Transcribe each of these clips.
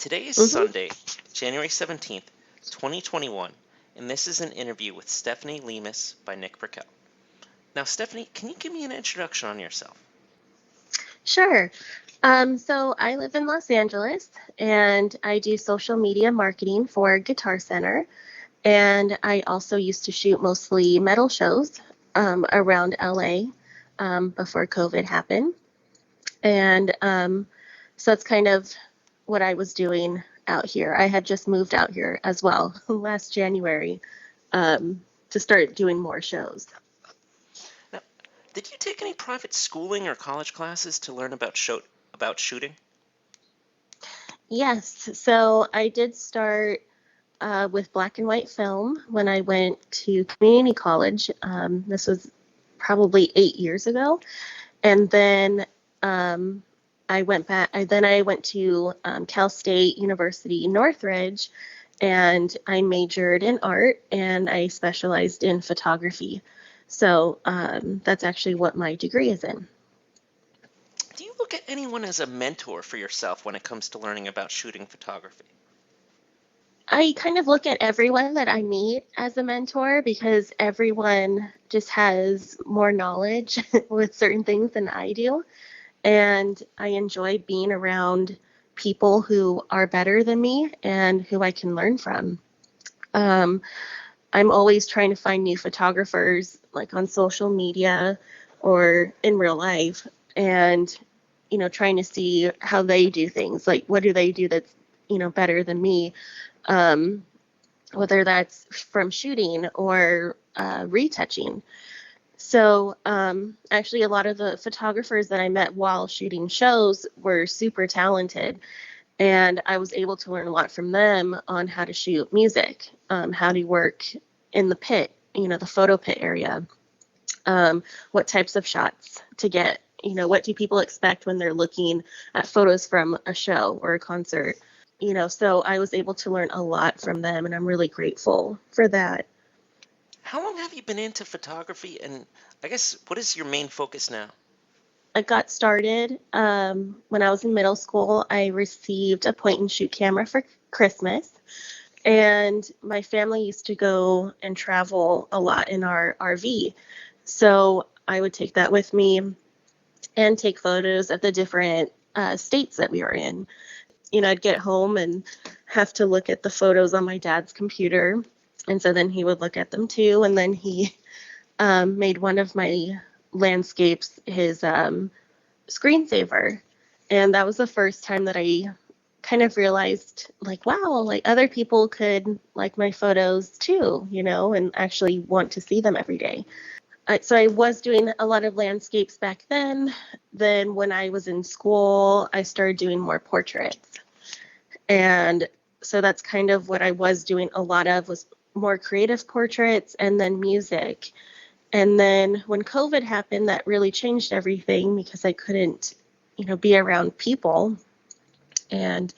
Today is Mm-hmm. Sunday, January 17th, 2021, and this is an interview with Stephanie Lemus by Nick Brickell. Now, Stephanie, can you give me an introduction on yourself? Sure. So I live in Los Angeles and I do social media marketing for Guitar Center. And I also used to shoot mostly metal shows around LA before COVID happened. And so that's kind of what I was doing out here. I had just moved out here as well last January to start doing more shows. Now, did you take any private schooling or college classes to learn about shooting? Yes, so I did start with black and white film when I went to community college. This was probably 8 years ago. And then I went back. I went to Cal State University Northridge, and I majored in art and I specialized in photography. So that's actually what my degree is in. Do you look at anyone as a mentor for yourself when it comes to learning about shooting photography? I kind of look at everyone that I meet as a mentor because everyone just has more knowledge with certain things than I do. And I enjoy being around people who are better than me and who I can learn from. Um, I'm always trying to find new photographers, like on social media or in real life, and trying to see how they do things. Like, what do they do that's better than me? Um, whether that's from shooting or retouching. So actually, a lot of the photographers that I met while shooting shows were super talented. And I was able to learn a lot from them on how to shoot music, how to work in the pit, the photo pit area, what types of shots to get. What do people expect when they're looking at photos from a show or a concert? So I was able to learn a lot from them, and I'm really grateful for that. How long have you been into photography, and I guess what is your main focus now? I got started when I was in middle school. I received a point and shoot camera for Christmas, and my family used to go and travel a lot in our RV. So I would take that with me and take photos of the different states that we were in. I'd get home and have to look at the photos on my dad's computer. And so then he would look at them too. And then he made one of my landscapes his screensaver. And that was the first time that I kind of realized, like, wow, like other people could like my photos too, and actually want to see them every day. So I was doing a lot of landscapes back then. Then when I was in school, I started doing more portraits. And so that's kind of what I was doing a lot of, was more creative portraits and then music. And then when COVID happened, that really changed everything because I couldn't, be around people. And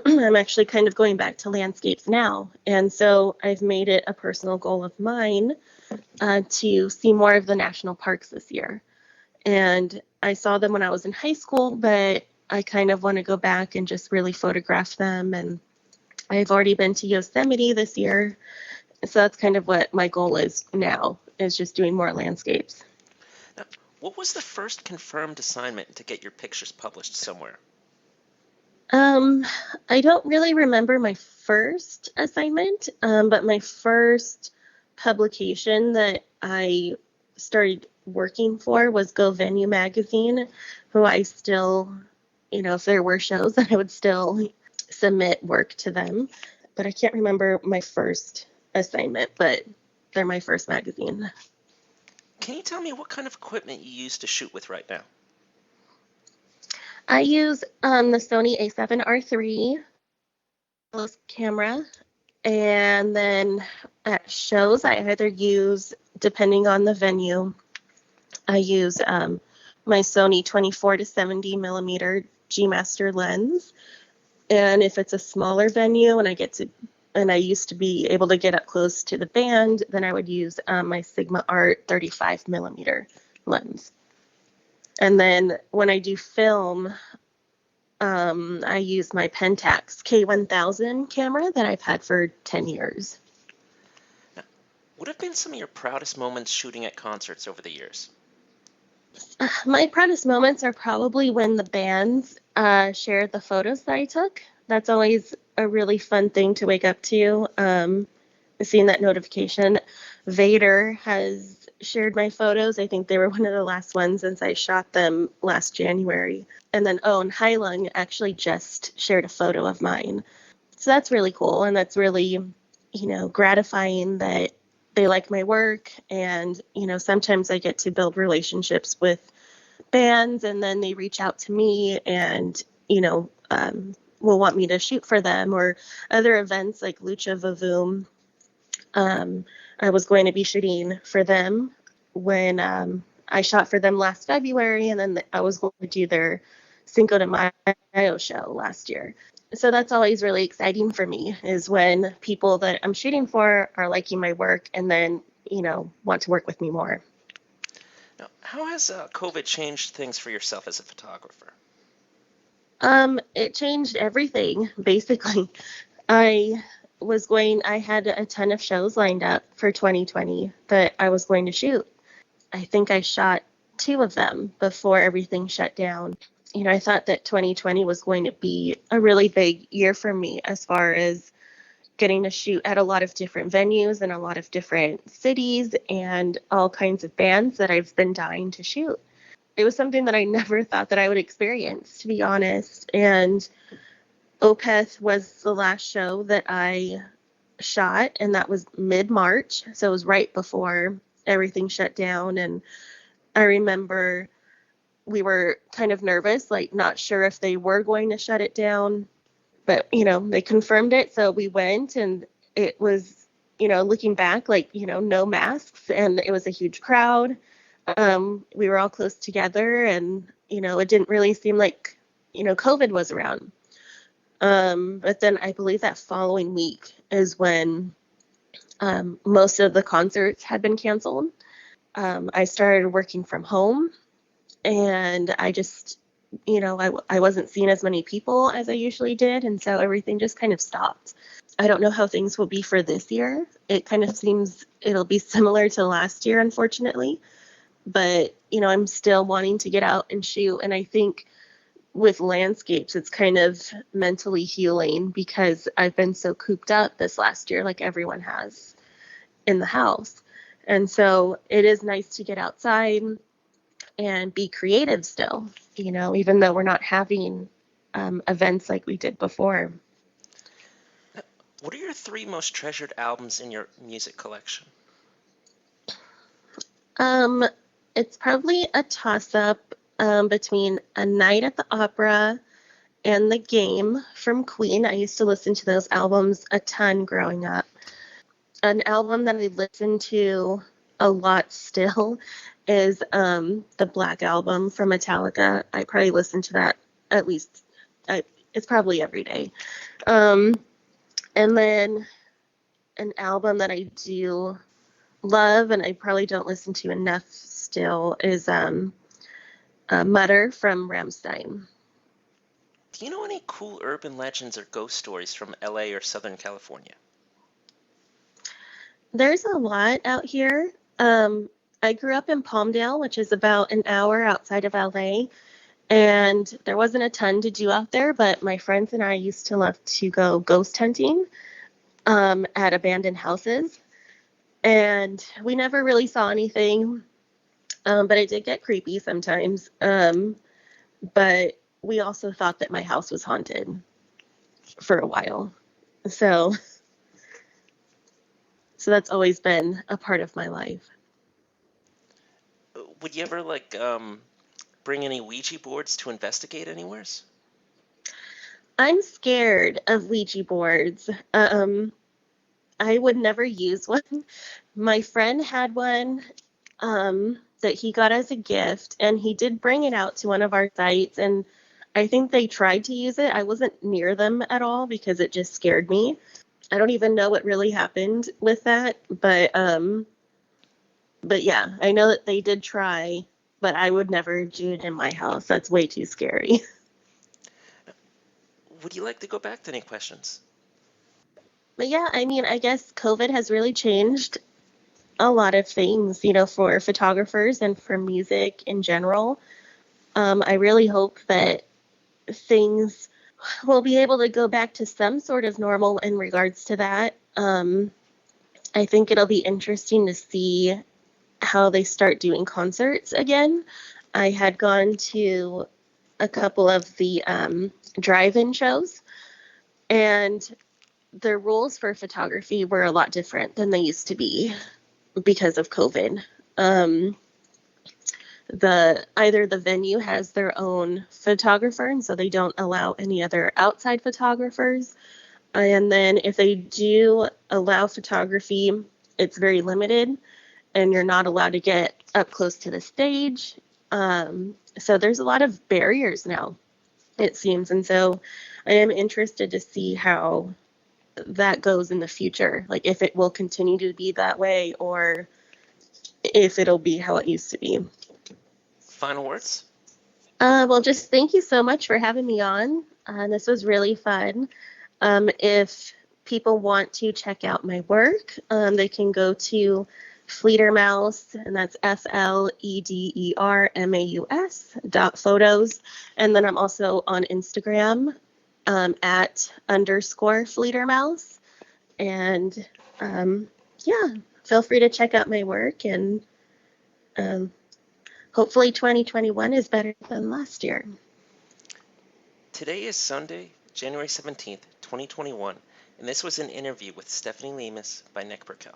I'm actually kind of going back to landscapes now. And so I've made it a personal goal of mine to see more of the national parks this year. And I saw them when I was in high school, but I kind of want to go back and just really photograph them. And I've already been to Yosemite this year. So that's kind of what my goal is now, is just doing more landscapes. Now, what was the first confirmed assignment to get your pictures published somewhere? I don't really remember my first assignment, but my first publication that I started working for was Go Venue magazine, who I still, if there were shows, I would still submit work to them. But I can't remember my first assignment, but they're my first magazine. Can you tell me what kind of equipment you use to shoot with right now? I use the Sony A7R3 camera, and then at shows I either use, depending on the venue, I use my Sony 24 to 70 millimeter G Master lens. And if it's a smaller venue and I used to be able to get up close to the band, then I would use my Sigma Art 35 millimeter lens. And then when I do film, I use my Pentax K1000 camera that I've had for 10 years. Now, what have been some of your proudest moments shooting at concerts over the years? My proudest moments are probably when the bands shared the photos that I took. That's always a really fun thing to wake up to. Seeing that notification. Vader has shared my photos. I think they were one of the last ones since I shot them last January. And then, and Heilung actually just shared a photo of mine. So that's really cool. And that's really, gratifying that they like my work. And, sometimes I get to build relationships with bands and then they reach out to me and, will want me to shoot for them or other events like Lucha Vavoom. I was going to be shooting for them when I shot for them last February, and then I was going to do their Cinco de Mayo show last year. So that's always really exciting for me is when people that I'm shooting for are liking my work and then, want to work with me more. Now, how has COVID changed things for yourself as a photographer? It changed everything, basically. I had a ton of shows lined up for 2020 that I was going to shoot. I think I shot 2 of them before everything shut down. I thought that 2020 was going to be a really big year for me as far as getting to shoot at a lot of different venues and a lot of different cities and all kinds of bands that I've been dying to shoot. It was something that I never thought that I would experience, to be honest. And Opeth was the last show that I shot, and that was mid-March. So it was right before everything shut down. And I remember we were kind of nervous, like not sure if they were going to shut it down. But, they confirmed it. So we went and it was, looking back, like, no masks and it was a huge crowd. We were all close together and, it didn't really seem like, COVID was around. But then I believe that following week is when most of the concerts had been canceled. I started working from home and I just, I wasn't seeing as many people as I usually did. And so everything just kind of stopped. I don't know how things will be for this year. It kind of seems it'll be similar to last year, unfortunately. But, I'm still wanting to get out and shoot. And I think with landscapes, it's kind of mentally healing because I've been so cooped up this last year, like everyone has in the house. And so it is nice to get outside and be creative still, even though we're not having events like we did before. What are your 3 most treasured albums in your music collection? It's probably a toss-up between A Night at the Opera and The Game from Queen. I used to listen to those albums a ton growing up. An album that I listen to a lot still is the Black Album from Metallica. I probably listen to that at least, it's probably every day. And then an album that I do love and I probably don't listen to enough still is Mutter from Rammstein. Do you know any cool urban legends or ghost stories from LA or Southern California? There's a lot out here. I grew up in Palmdale, which is about an hour outside of LA, and there wasn't a ton to do out there, but my friends and I used to love to go ghost hunting at abandoned houses, and we never really saw anything, but it did get creepy sometimes. But we also thought that my house was haunted for a while. So that's always been a part of my life. Would you ever bring any Ouija boards to investigate anywheres? I'm scared of Ouija boards. I would never use one. My friend had one that he got as a gift, and he did bring it out to one of our sites, and I think they tried to use it. I wasn't near them at all because it just scared me. I don't even know what really happened with that, but yeah, I know that they did try, but I would never do it in my house. That's way too scary. would you like to go back to any questions? But yeah, I mean, I guess COVID has really changed a lot of things, for photographers and for music in general. I really hope that things will be able to go back to some sort of normal in regards to that. I think it'll be interesting to see how they start doing concerts again. I had gone to a couple of the drive-in shows, and the rules for photography were a lot different than they used to be because of COVID. Um, the either the venue has their own photographer, and so they don't allow any other outside photographers. And then if they do allow photography, it's very limited, and you're not allowed to get up close to the stage. So there's a lot of barriers now, it seems. And so I am interested to see how that goes in the future. Like if it will continue to be that way or if it'll be how it used to be. Final words? Well, just thank you so much for having me on. This was really fun. If people want to check out my work, they can go to Fledermaus, and that's FLEDERMAUS .photos. And then I'm also on Instagram at _Fledermaus. And yeah, feel free to check out my work. And um, hopefully 2021 is better than last year. Today is Sunday, January 17th, 2021, and this was an interview with Stephanie Lemus by Nick Burkell.